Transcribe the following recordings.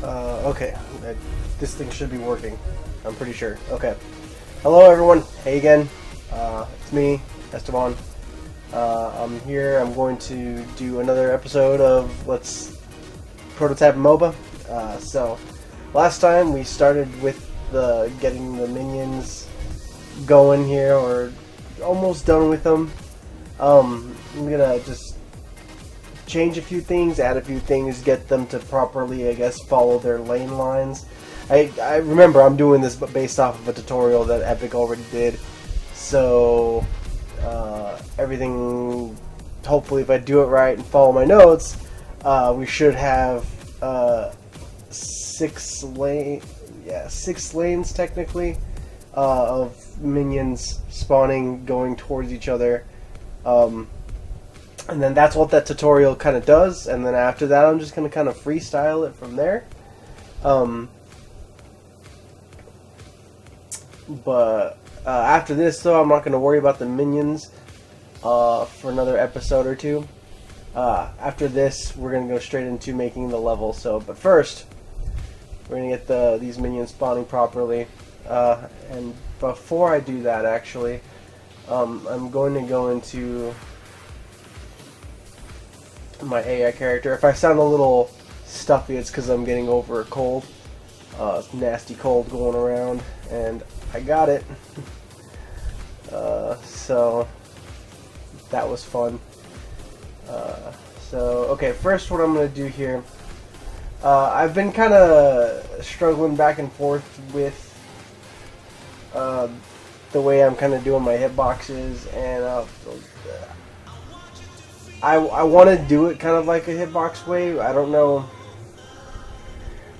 Okay. This thing should be working. I'm pretty sure. Okay. Hello, everyone. Hey again. It's me, Esteban. I'm here. I'm going to do another episode of Let's Prototype MOBA. So, last time we started with getting the minions going here, or almost done with them. I'm gonna just change a few things, add a few things, get them to properly, I guess, follow their lane lines. I remember I'm doing this based off of a tutorial that Epic already did, so everything, hopefully if I do it right and follow my notes, we should have 6 lanes technically of minions spawning going towards each other. And then that's what that tutorial kind of does, and then after that I'm just going to kind of freestyle it from there. But after this, though, I'm not going to worry about the minions for another episode or two. After this, we're going to go straight into making the level. But first, we're going to get these minions spawning properly. And before I do that, actually, I'm going to go into my AI character. If I sound a little stuffy, it's because I'm getting over a cold. Nasty cold going around, and I got it. So that was fun. Okay, first what I'm going to do here, I've been kind of struggling back and forth with the way I'm kind of doing my hitboxes, and I want to do it kind of like a hitbox way. I don't know.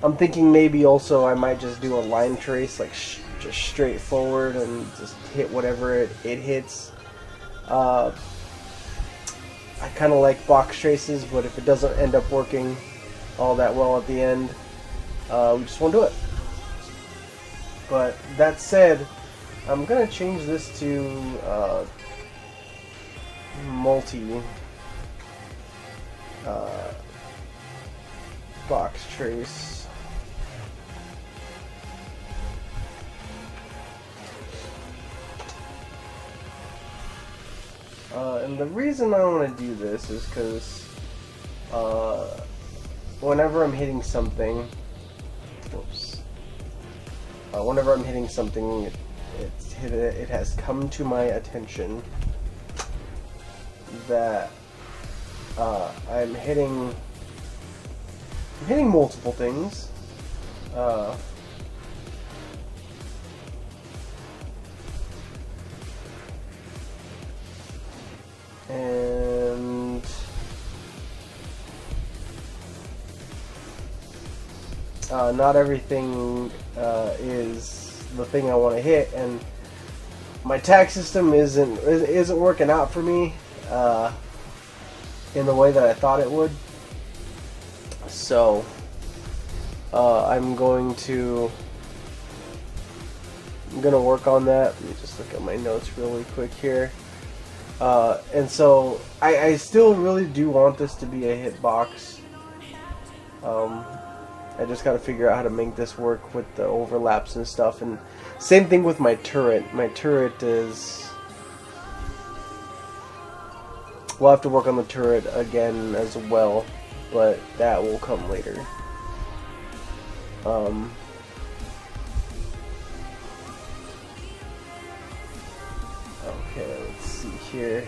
I'm thinking maybe also I might just do a line trace, like just straight forward and just hit whatever it hits. I kind of like box traces, but if it doesn't end up working all that well at the end, we just won't do it. But that said, I'm going to change this to multi box trace. And the reason I want to do this is because whenever I'm hitting something, whenever I'm hitting something, it has come to my attention that I'm hitting multiple things. And not everything is the thing I want to hit, and my tag system isn't working out for me in the way that I thought it would. So I'm going to work on that. Let me just look at my notes really quick here. And so I still really do want this to be a hitbox. I just gotta figure out how to make this work with the overlaps and stuff. And same thing with my turret. My turret is... we'll have to work on the turret again as well, but that will come later. Okay, let's see here.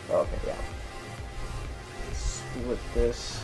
Okay, yeah. Split this.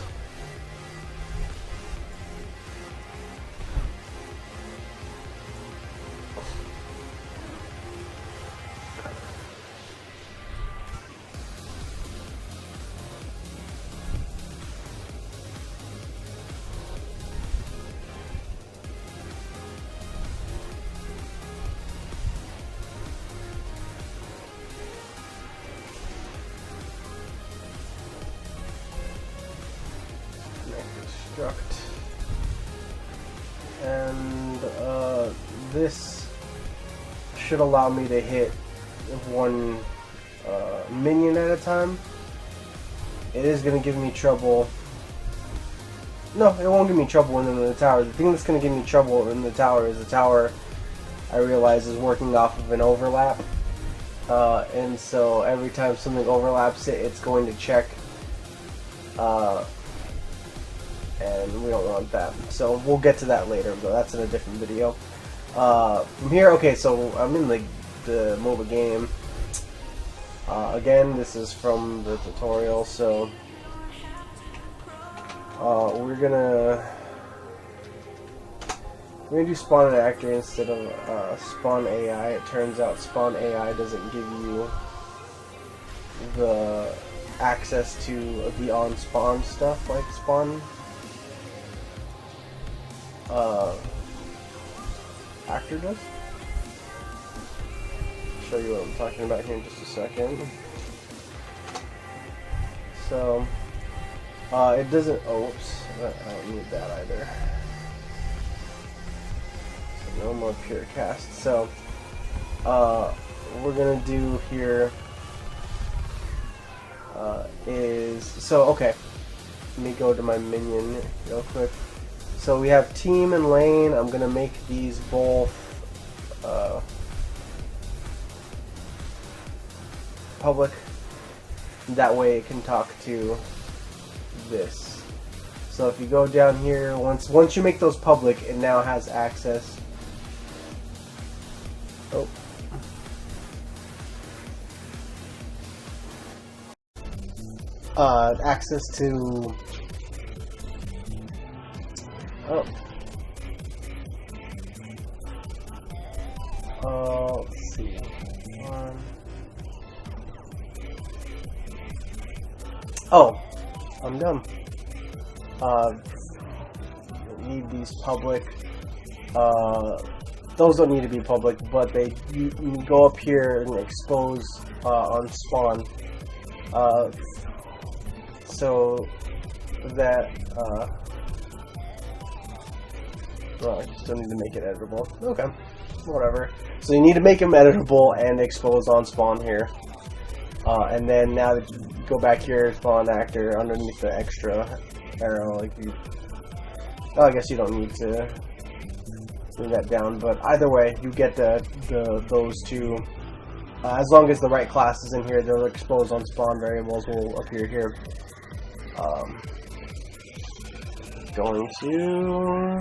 Construct. And this should allow me to hit one minion at a time. it is going to give me trouble. No, it won't give me trouble in the tower. The thing that's going to give me trouble in the tower is the tower, I realize, is working off of an overlap. And so every time something overlaps it, it's going to check. And we don't want that. So we'll get to that later, but that's in a different video. From here, okay, so I'm in the MOBA game. Again, this is from the tutorial, so we're gonna do spawn an actor instead of spawn AI. It turns out spawn AI doesn't give you the access to the on spawn stuff like spawn actor does. Show you what I'm talking about here in just a second. So it doesn't. Oh, oops! I don't need that either. So no more pure cast. So what we're gonna do here is okay. Let me go to my minion real quick. So we have team and lane. I'm gonna make these both public. That way it can talk to this. So if you go down here, once you make those public, it now has access. Oh. Access to. Oh. Let's see. Oh, I'm dumb. Need these public. Those don't need to be public, but you go up here and expose on spawn. So that well, I just don't need to make it editable. Okay, whatever. So you need to make them editable and expose on spawn here. And then now that you go back here, spawn actor underneath the extra arrow, like you. Oh, I guess you don't need to bring that down, but either way, you get those two. As long as the right class is in here, they'll expose on spawn variables will appear here. Going to.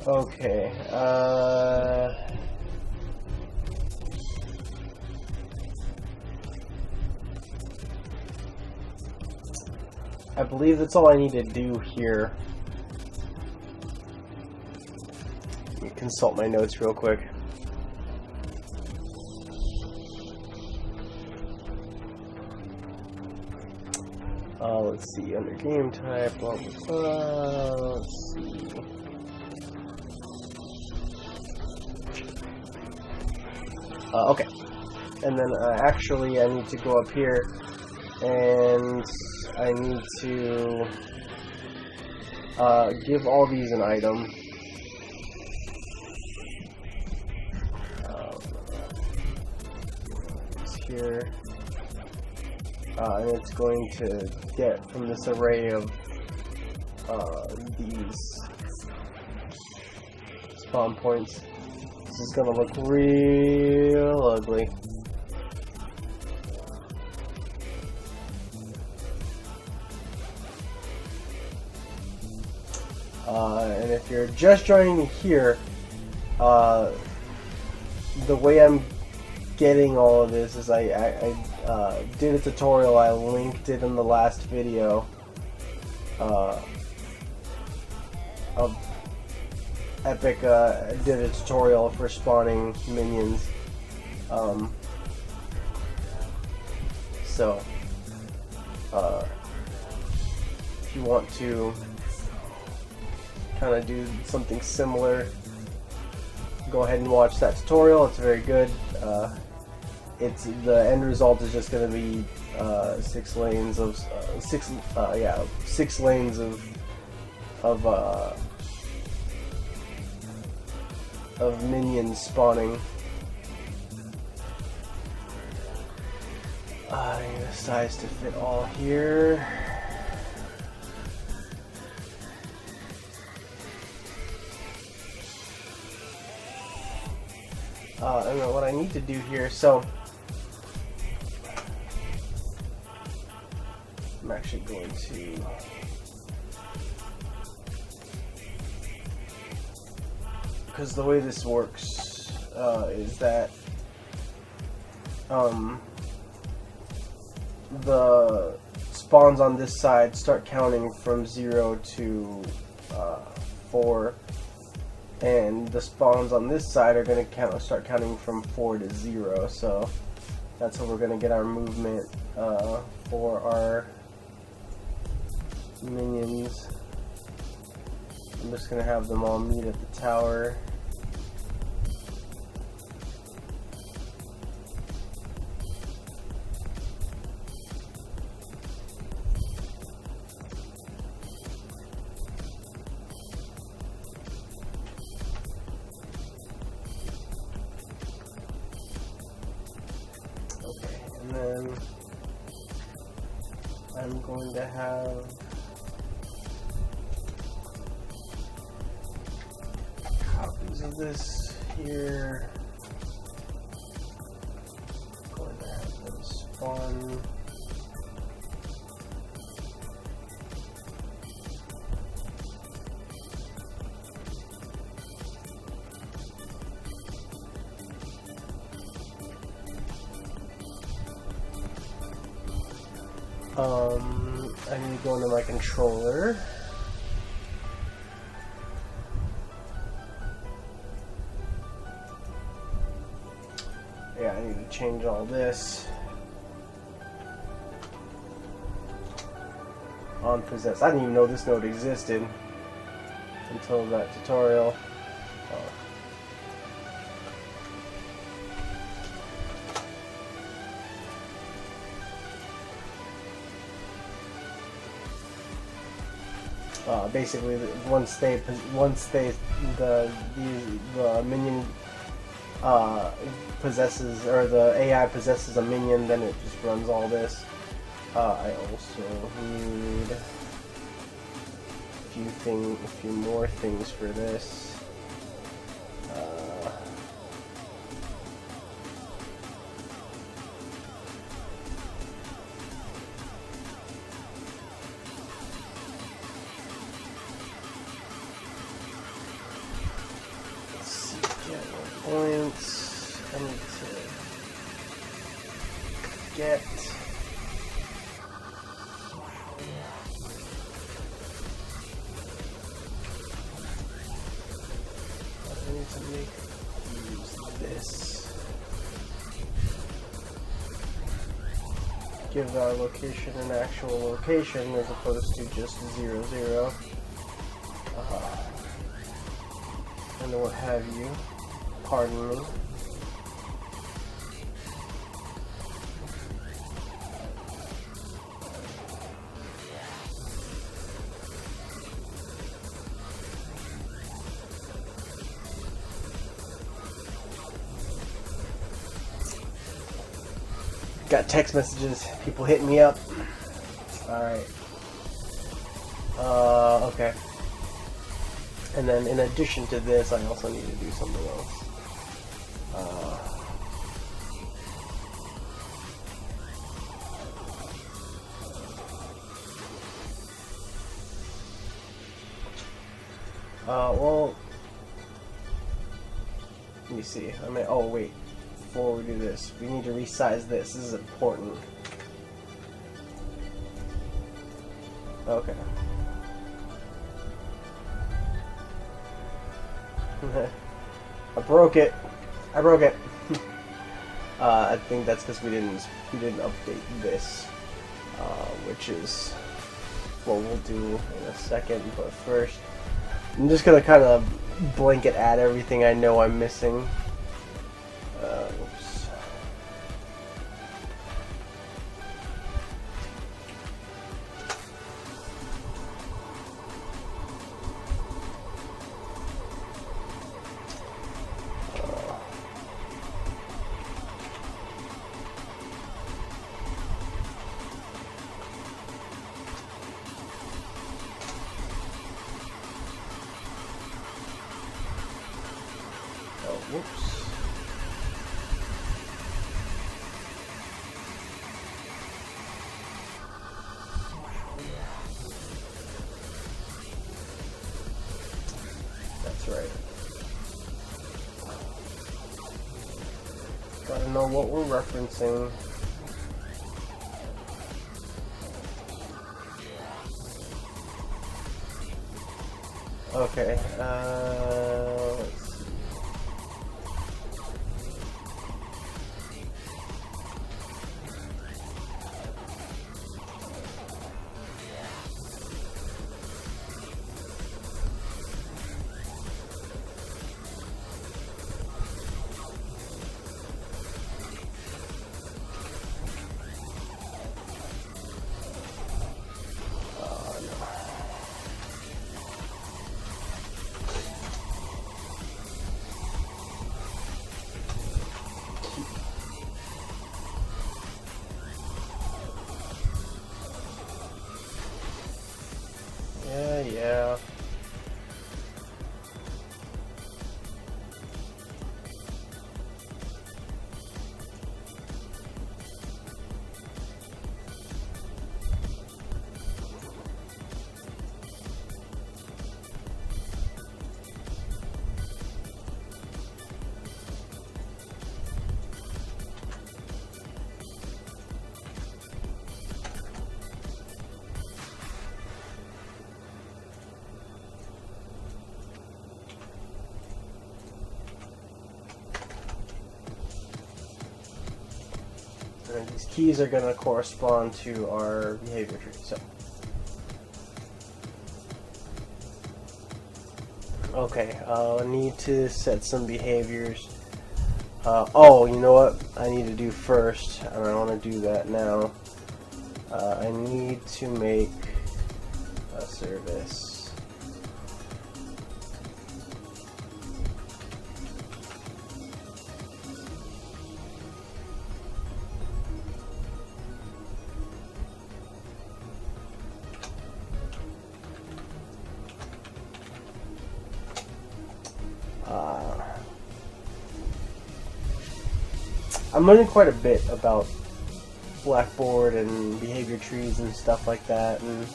Okay, I believe that's all I need to do here. Let me consult my notes real quick. Let's see, under game type, blah blah blah, let's see. Okay, and then actually I need to go up here and I need to give all these an item. It's here, and it's going to get from this array of these spawn points. This is gonna look real ugly. And if you're just joining me here, the way I'm getting all of this is I did a tutorial. I linked it in the last video of Epic. Did a tutorial for spawning minions. So if you want to kind of do something similar, go ahead and watch that tutorial. It's very good. It's the end result is just going to be 6 lanes of 6 lanes of minions spawning. I need a size to fit all here. And then what I need to do here, so I'm actually going to because the way this works is that the spawns on this side start counting from 0 to 4, and the spawns on this side are going to start counting from 4 to 0. So that's how we're going to get our movement for our minions. I'm just going to have them all meet at the tower. Okay, and then I'm going to have copies of this here. I'm going to have them spawn. I need to go into my controller. Yeah, I need to change all this. On possess. I didn't even know this node existed until that tutorial. Basically, once the minion possesses, or the AI possesses a minion, then it just runs all this. I also need a few more things for this. Points. I need to get use this. Give our location an actual location as opposed to just 0, 0. And what have you. Pardon me. Got text messages, people hitting me up. Alright. Okay. And then in addition to this, I also need to do something else. Well, let me see. Oh wait, before we do this, we need to resize this. This is important. Okay. I broke it. I think that's because we didn't update this, which is what we'll do in a second. But first, I'm just gonna kind of blanket add everything I know I'm missing. Oops. Oops. That's right. Gotta know what we're referencing. Okay, let's see. Yeah. And these keys are going to correspond to our behavior tree. So, okay, I need to set some behaviors. Oh, you know what I need to do first, and I want to do that now. I need to make a service. I'm learning quite a bit about Blackboard and behavior trees and stuff like that, and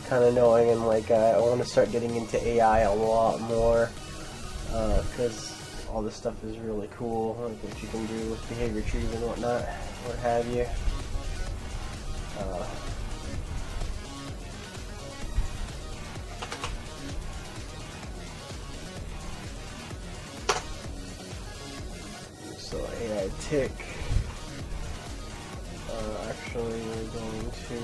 kind of knowing, and like I want to start getting into AI a lot more, because all this stuff is really cool, like what you can do with behavior trees and whatnot, what have you. So AI tick. Actually, we're going to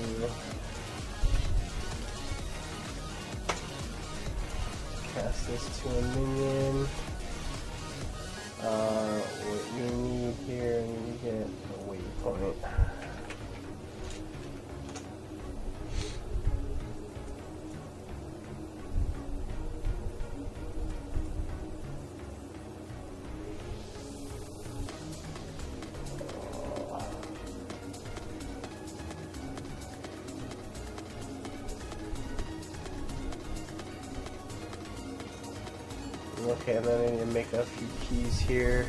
cast this to a minion. What we need here, we need to get a waypoint. Okay, and then I need to make a few keys here.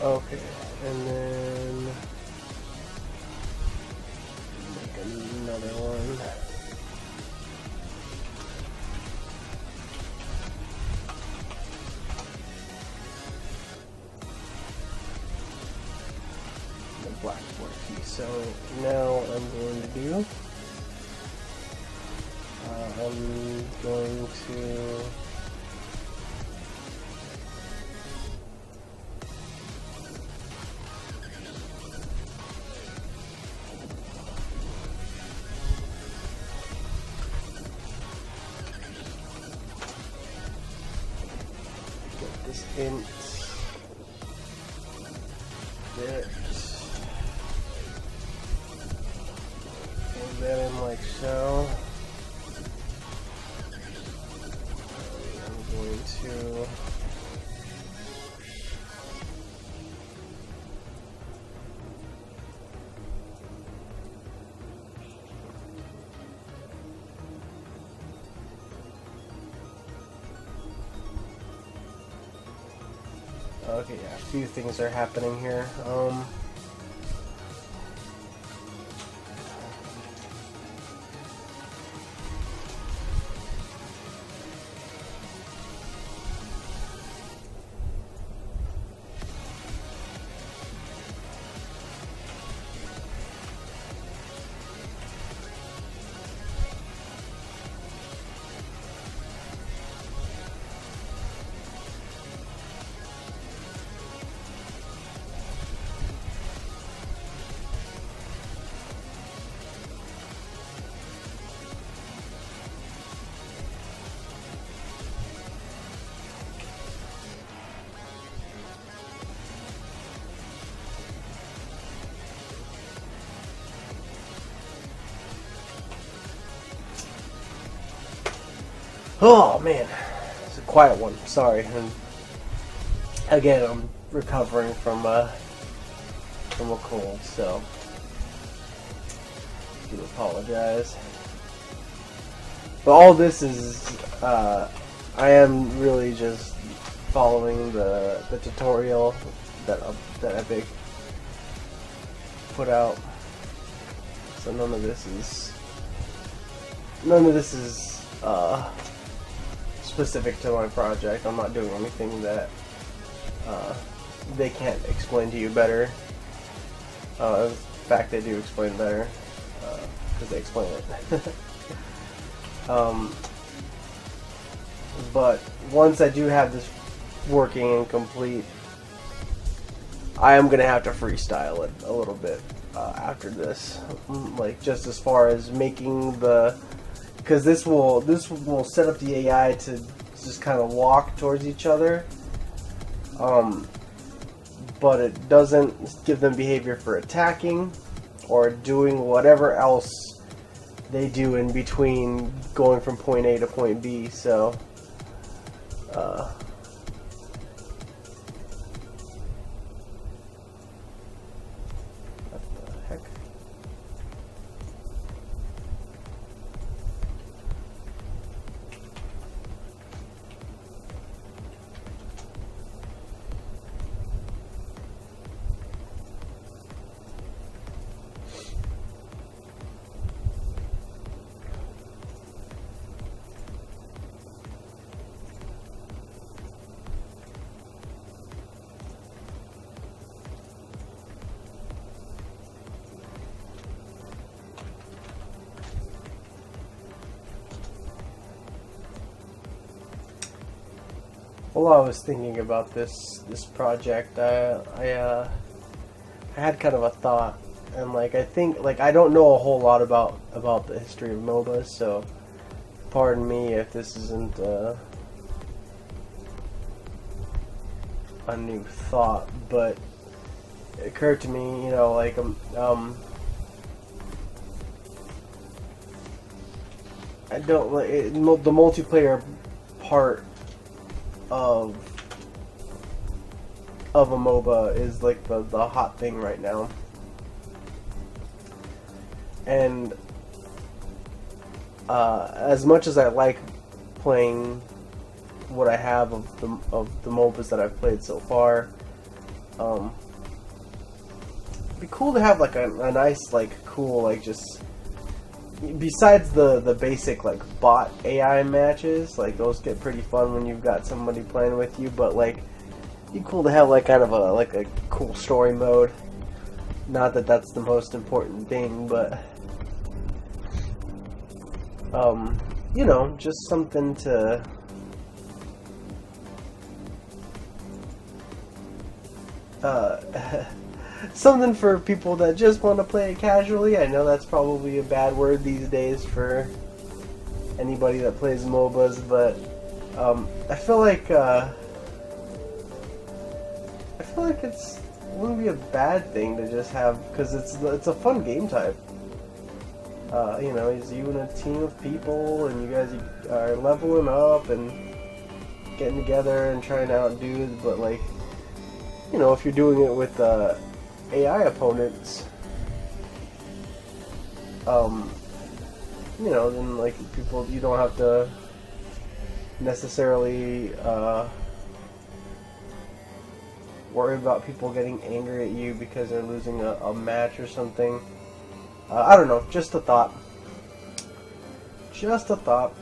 Okay, and then make another one. The Blackboard key. So now what I'm going to do, I'm going to int bit. Plug that in like so. I'm going to okay, yeah, a few things are happening here. Oh man, it's a quiet one. Sorry. And again, I'm recovering from a cold, so I do apologize. But all this is, I am really just following the tutorial that Epic put out. So none of this is specific to my project. I'm not doing anything that they can't explain to you better. In fact, they do explain better because they explain it. But once I do have this working and complete, I am gonna have to freestyle it a little bit after this, like just as far as making the. Because this will set up the AI to just kind of walk towards each other, but it doesn't give them behavior for attacking or doing whatever else they do in between going from point A to point B. So what the heck? While I was thinking about this project, I had kind of a thought, and like I think I don't know a whole lot about the history of MOBAs, so pardon me if this isn't a new thought, but it occurred to me, you know, like I don't like the multiplayer part of a MOBA is like the hot thing right now, and as much as I like playing what I have of the MOBAs that I've played so far, it'd be cool to have like a nice, like cool, like just besides the basic like bot AI matches, like those get pretty fun when you've got somebody playing with you, but like it'd be cool to have like kind of a cool story mode. Not that that's the most important thing, but you know, just something to something for people that just want to play it casually. I know that's probably a bad word these days for anybody that plays MOBAs, but I feel like I feel like it wouldn't be a bad thing to just have, because it's a fun game type. You know, it's you and a team of people, and you guys are leveling up and getting together and trying to outdo it. But like, you know, if you're doing it with AI opponents, you know, then like people, you don't have to necessarily worry about people getting angry at you because they're losing a match or something. I don't know, just a thought. Just a thought.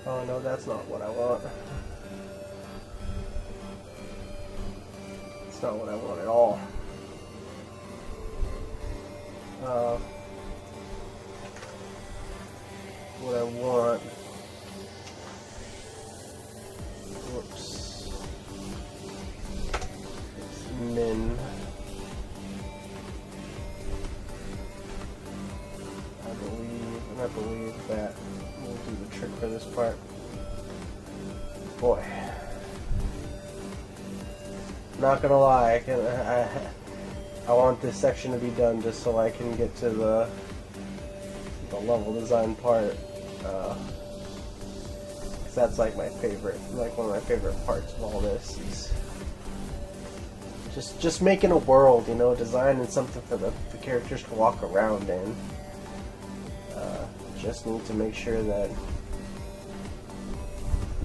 Oh no, that's not what I want. It's not what I want at all. What I want... Whoops. It's min. I believe that will do the trick for this part. Boy, not gonna lie, I want this section to be done just so I can get to the level design part. 'Cause that's like my favorite, like one of my favorite parts of all this is just making a world, you know, designing something for the characters to walk around in. Just need to make sure that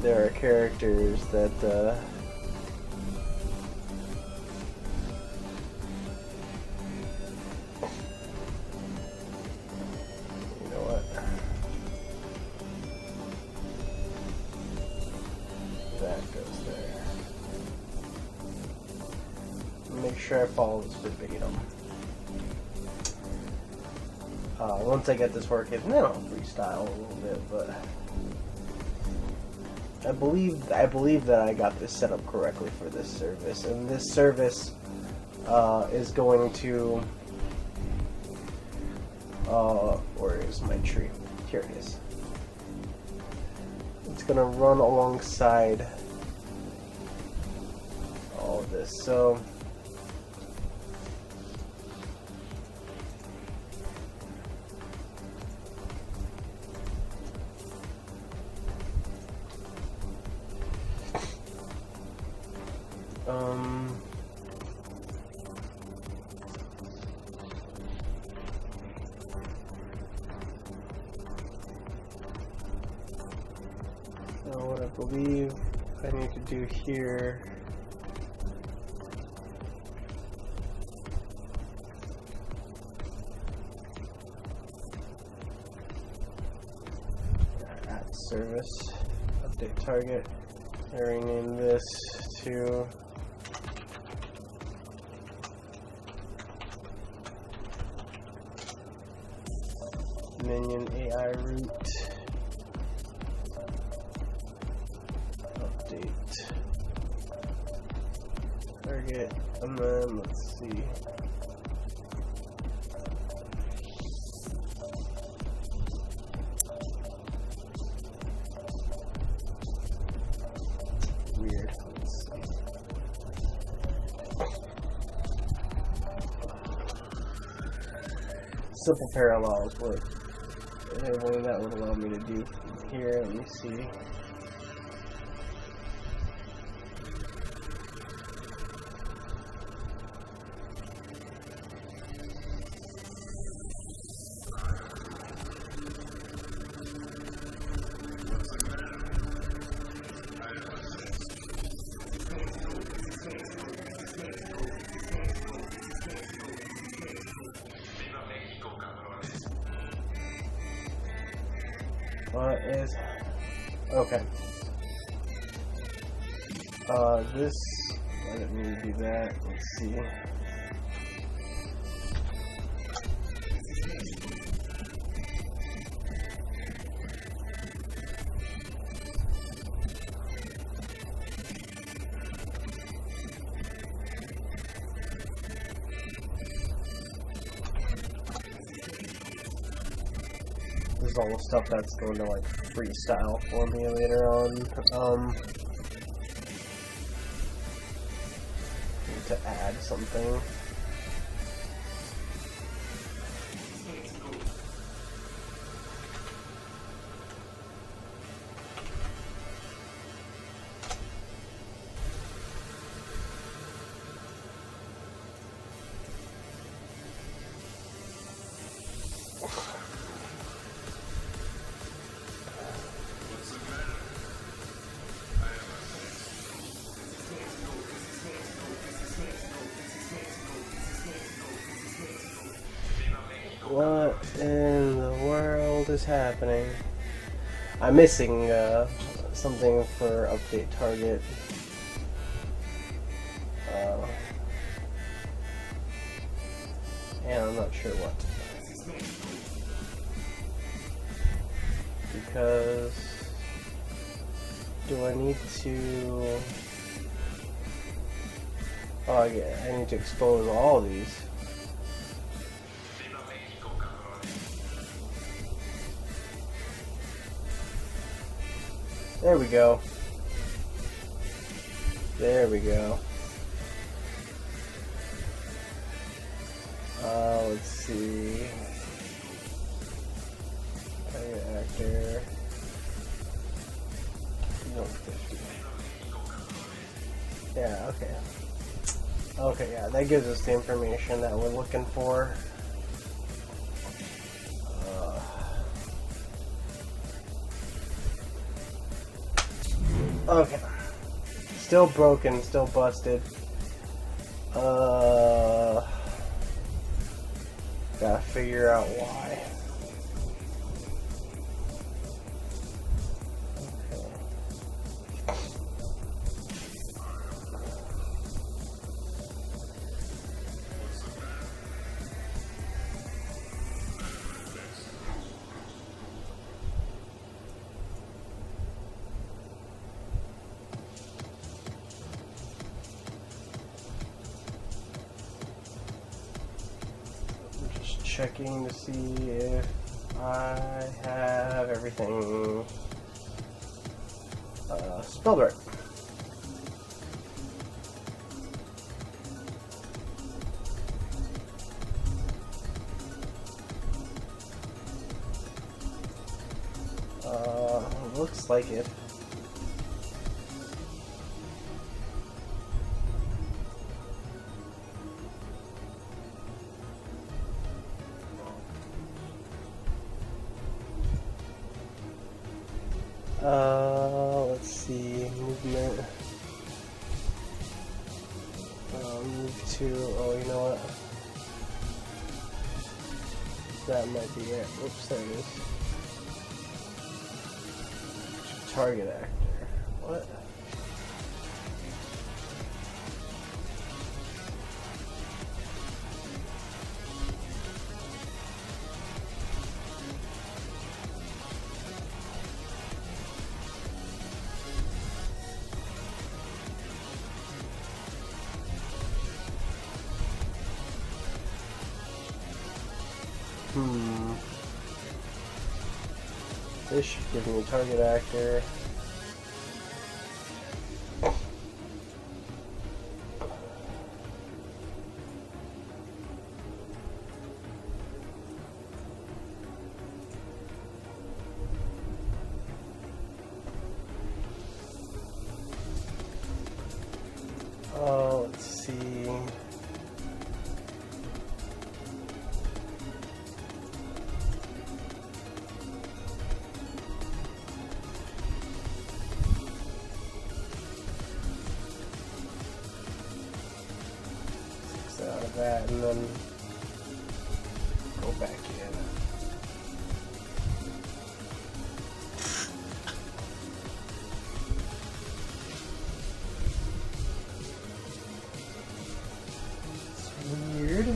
there are characters that you know what, that goes there. Make sure I follow this verbatim. Once I get this working, then I'll freestyle a little bit, but I believe that I got this set up correctly for this service, and this service is going to where is my tree? Here it is. It's gonna run alongside all of this, so what I believe I need to do here add service, update target, I rename this to minion AI root. Update target, and then let's see. Weird. Let's see. Simple parallels work. What that would allow me to do here. Let me see. What is okay? This I didn't need to do that. Let's see. This is all the stuff that's going to like freestyle for me later on. Need to add something. What in the world is happening? I'm missing something for update target. And I'm not sure what. Because do I need to... Oh, I need to expose all of these. There we go. There we go. Let's see. Actor. 150. Yeah, okay. Okay, yeah, that gives us the information that we're looking for. Okay. Still broken, still busted. Gotta figure out why. Checking to see if I have everything spelled right. Looks like it. Let's see, movement. Move to, oh, you know what? That might be it. Oops, there it is. Target actor. What? This should give me a target actor. Let's see. Out of that and then go back in. It's weird.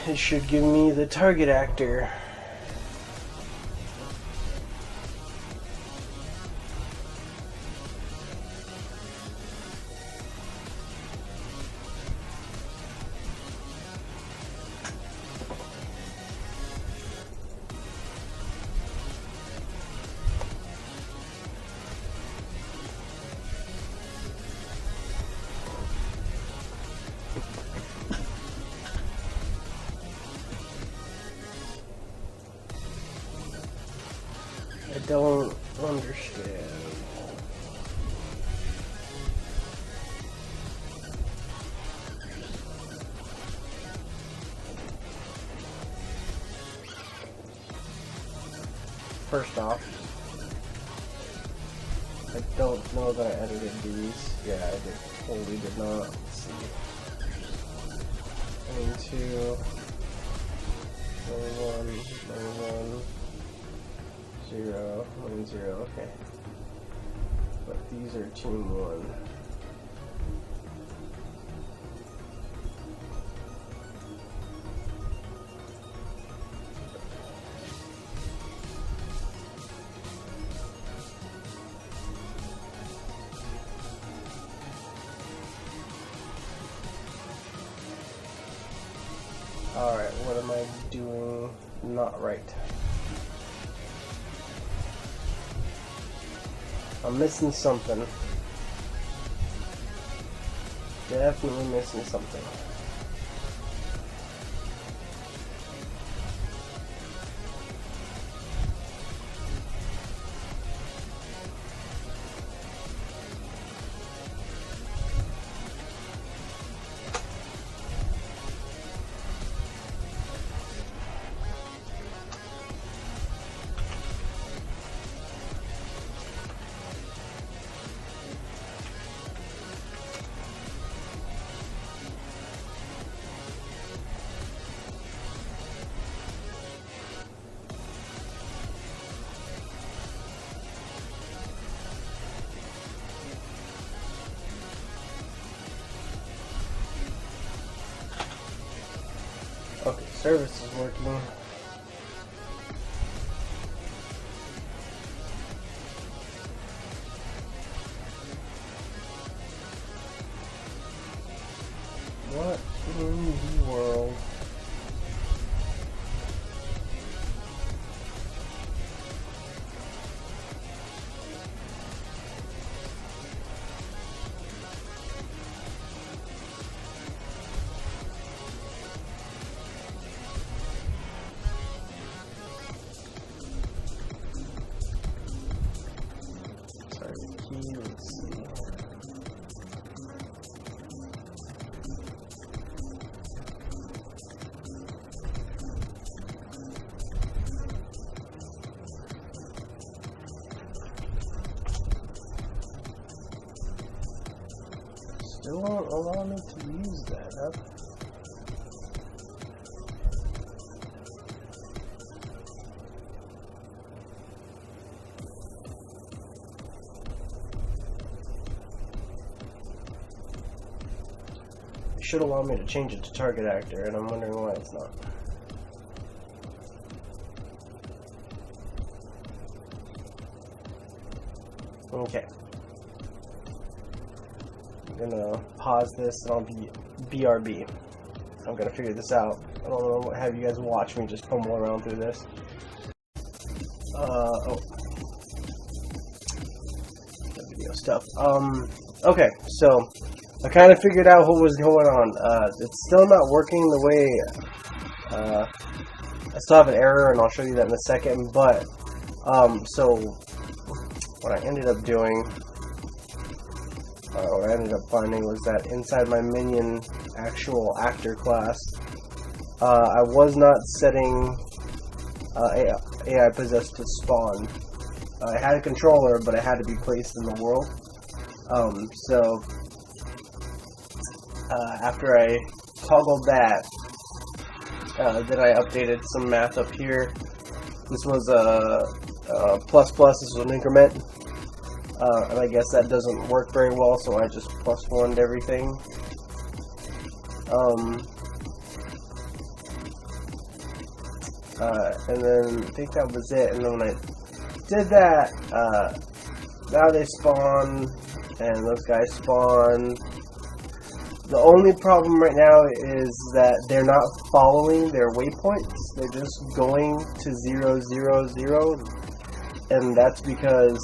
It should give me the target actor. don't understand. First off, I don't know that I edited these. Yeah, I totally did not. Let's see. 22, 91, 91, 0, 10, okay. But these are team 1. Alright, what am I doing not right? I'm missing something. Definitely missing something. Okay, service is working. What in the world? Let's see. Still won't allow me to use that, huh? Should allow me to change it to target actor, and I'm wondering why it's not. Okay. I'm gonna pause this and I'll be BRB. I'm gonna figure this out. I don't know what have you guys watch me just fumble around through this. Oh. Video stuff. Okay, so I kind of figured out what was going on. It's still not working the way, I still have an error, and I'll show you that in a second, but, so, what I ended up doing, what I ended up finding was that inside my minion actual actor class, I was not setting, AI possessed to spawn. I had a controller, but it had to be placed in the world, so, after I toggled that, then I updated some math up here. This was a plus plus, this was an increment, and I guess that doesn't work very well, so I just plus one'd everything. And then I think that was it, and then when I did that, now they spawn, and those guys spawn. The only problem right now is that they're not following their waypoints. They're just going to 0, 0, 0, and that's because,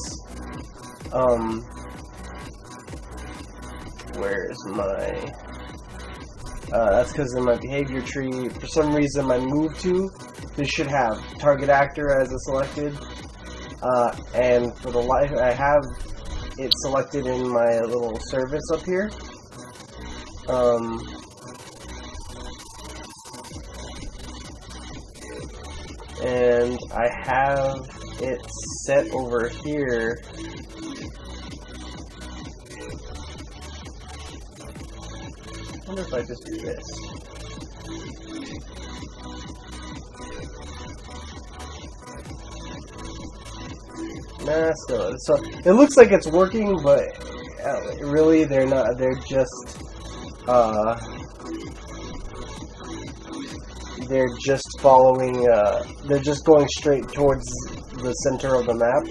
where's my, that's because in my behavior tree, for some reason my move to, they should have target actor as a selected, and for the life, I have it selected in my little service up here. And I have it set over here. I wonder if I just do this. Nah, still. So it looks like it's working, but really they're not. They're just following. They're just going straight towards the center of the map,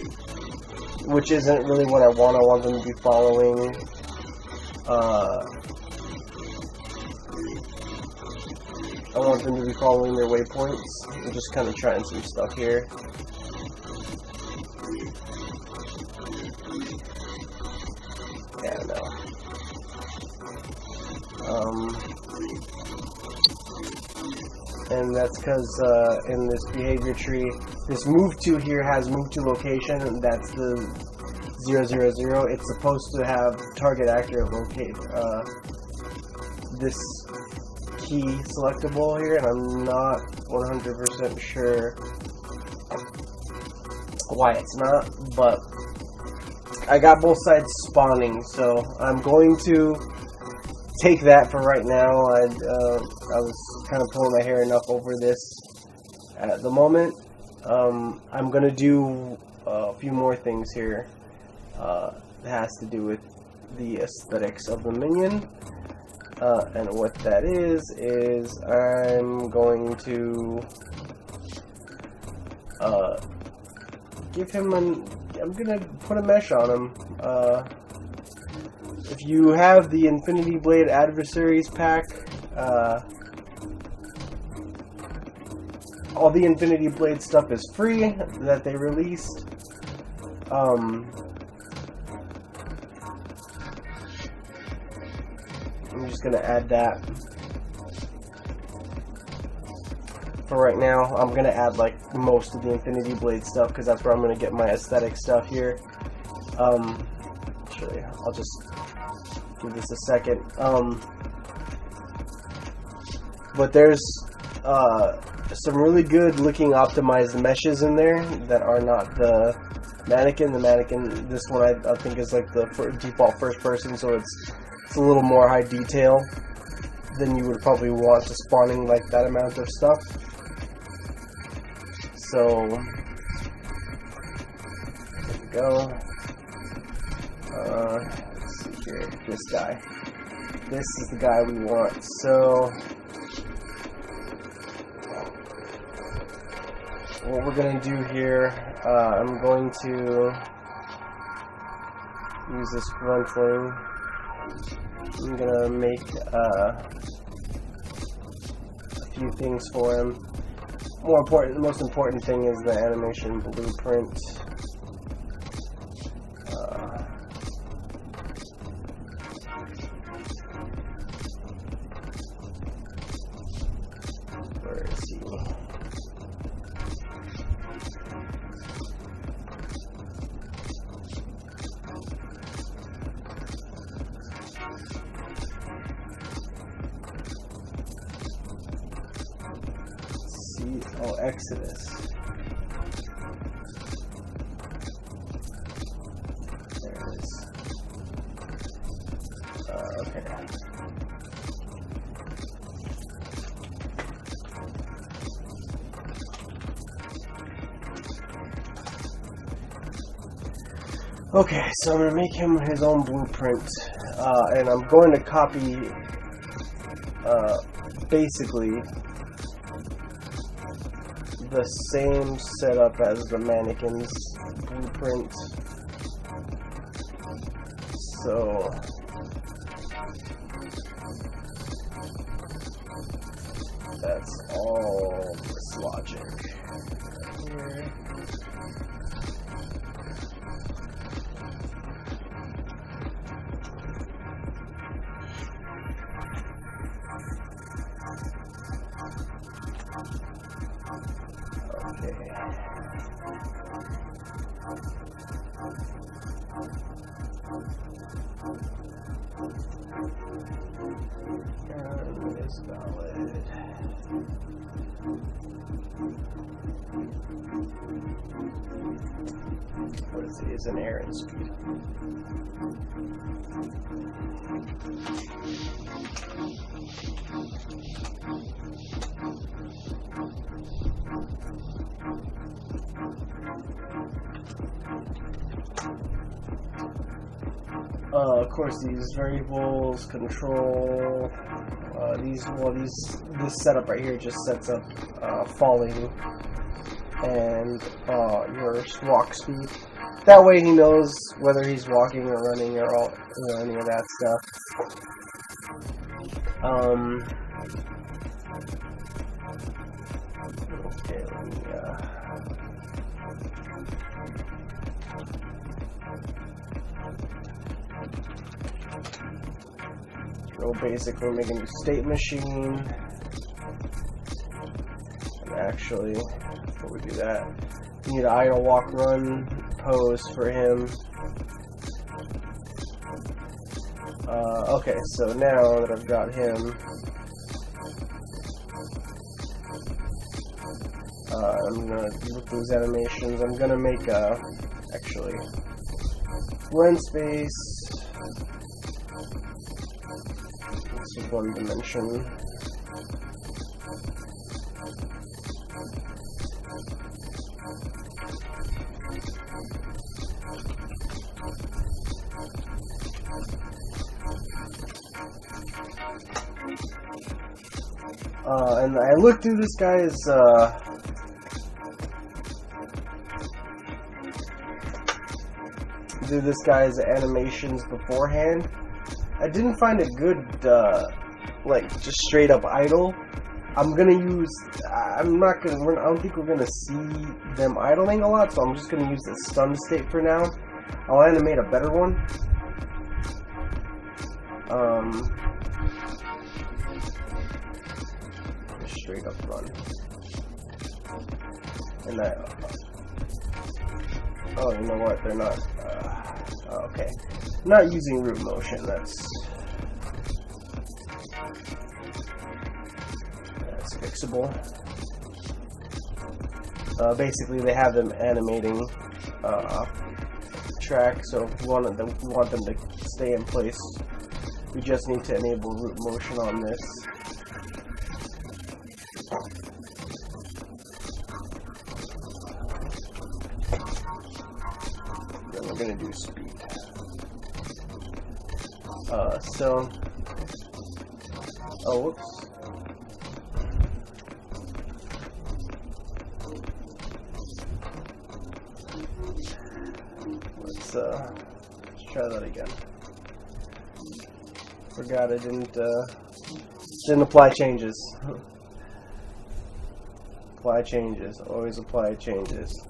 which isn't really what I want. I want them to be following. I want them to be following their waypoints. I'm just kind of trying some stuff here. Yeah, no. And that's because in this behavior tree, this move to here has move to location, and that's the 000. It's supposed to have target accurate locate. This key selectable here, and I'm not 100% sure why it's not, but I got both sides spawning, so I'm going to take that for right now. I was kind of pulling my hair enough over this at the moment. I'm going to do a few more things here. It has to do with the aesthetics of the minion. And what that is I'm going to give him I'm gonna put a mesh on him. If you have the Infinity Blade Adversaries pack, all the Infinity Blade stuff is free that they released. I'm just gonna add that for right now. I'm gonna add like most of the Infinity Blade stuff because that's where I'm gonna get my aesthetic stuff here. Actually, I'll just give this a second. But there's some really good looking optimized meshes in there that are not the mannequin. The mannequin, this one I think is like the default first person, so it's a little more high detail than you would probably want to spawning like that amount of stuff. So there we go. Let's see here, this guy. This is the guy we want. So what we're gonna do here, I'm going to use this gruntling. I'm gonna make a few things for him. The most important thing is the animation blueprint. Where is he? Oh, Exodus. There it is. Okay. Okay, so I'm going to make him his own blueprint, and I'm going to copy, basically, the same setup as the mannequin's blueprint. So that's all this logic here. is valid. What is an errand speed? Of course, these variables control this setup right here just sets up falling and your walk speed. That way he knows whether he's walking or running or all, any of that stuff. Okay, let me real basic, we're making a state machine. And actually, before we do that, we need an idle walk run pose for him. Okay, so now that I've got him, I'm gonna look at those animations. I'm gonna make actually run space. This is one dimension. And I looked through this guy's animations beforehand. I didn't find a good like just straight up idle. I don't think we're gonna see them idling a lot, so I'm just gonna use the stun state for now. I'll animate a better one. Straight up run. And oh, you know what? They're not. Okay. Not using root motion. That's fixable. Basically, they have them animating track. So if we want them to stay in place, we just need to enable root motion on this. Then we're gonna do speed. Oh, whoops. Let's try that again. Forgot I didn't apply changes. Apply changes. Always apply changes.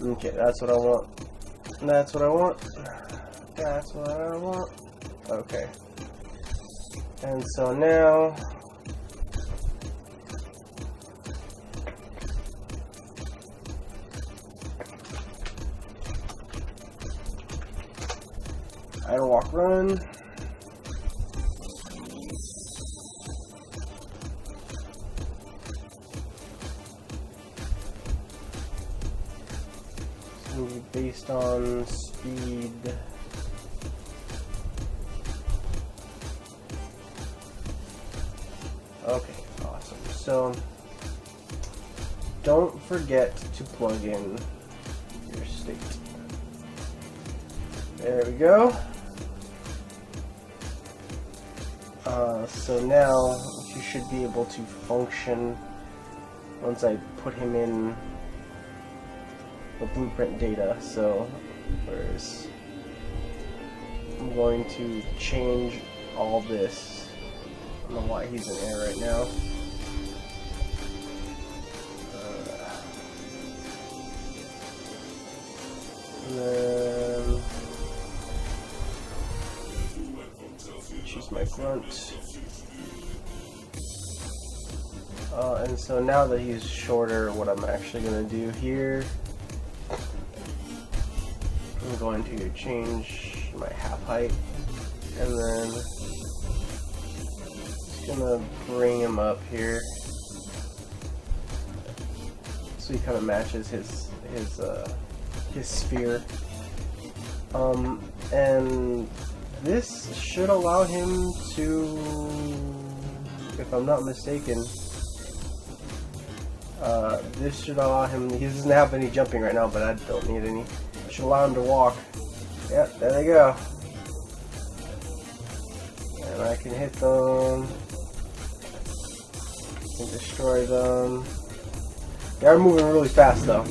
Okay, that's what I want. That's what I want. That's what I want. Okay. And so now idle walk run. Based on speed. Okay, awesome. So don't forget to plug in your state. There we go. So now you should be able to function once I put him in the blueprint data. So whereas I'm going to change all this. I don't know why he's in error right now. And then choose my grunt. And so now that he's shorter, what I'm actually going to do here going to change my half height, and then just gonna bring him up here so he kind of matches his sphere. And this should allow him to, if I'm not mistaken, this should allow him, he doesn't have any jumping right now, but I don't need any. Should allow him to walk. Yep, there they go. And I can hit them. I can destroy them. They are moving really fast though.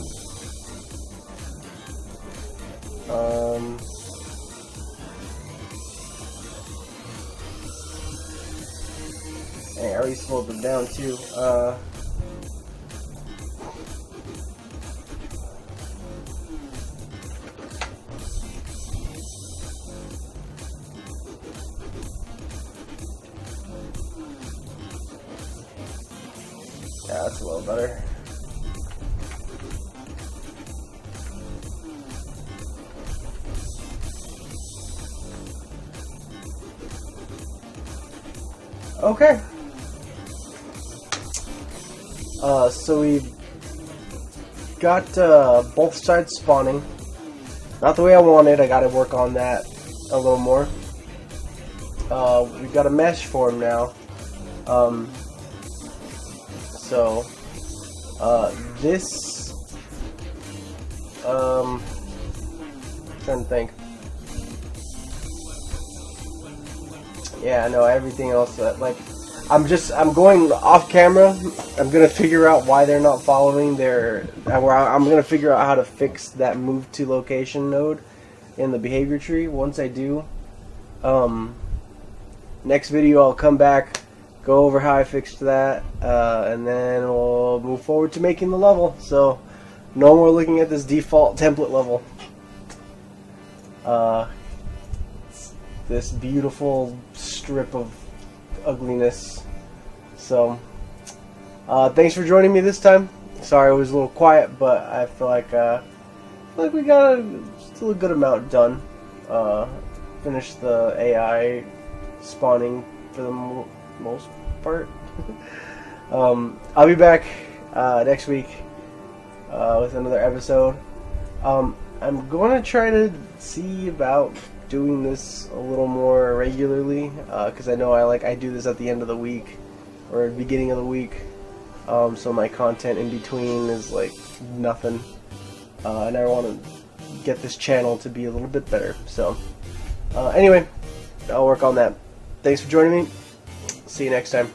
Hey, I already slowed them down too. Yeah, that's a little better. Okay. So we've got both sides spawning. Not the way I wanted. I got to work on that a little more. We've got a mesh for him now. So this I'm trying to think. Yeah, no, everything else like I'm going off camera. I'm gonna figure out why they're not following their. I'm gonna figure out how to fix that move to location node in the behavior tree. Once I do, next video I'll come back, go over how I fixed that, and then we'll move forward to making the level. So no more looking at this default template level. This beautiful strip of ugliness. So thanks for joining me this time. Sorry it was a little quiet, but I feel like we got still a good amount done. Finished the AI spawning for the most part. I'll be back next week with another episode. I'm going to try to see about doing this a little more regularly, because I know I do this at the end of the week or at the beginning of the week, so my content in between is like nothing, and I want to get this channel to be a little bit better. So anyway, I'll work on that. Thanks for joining me. See you next time.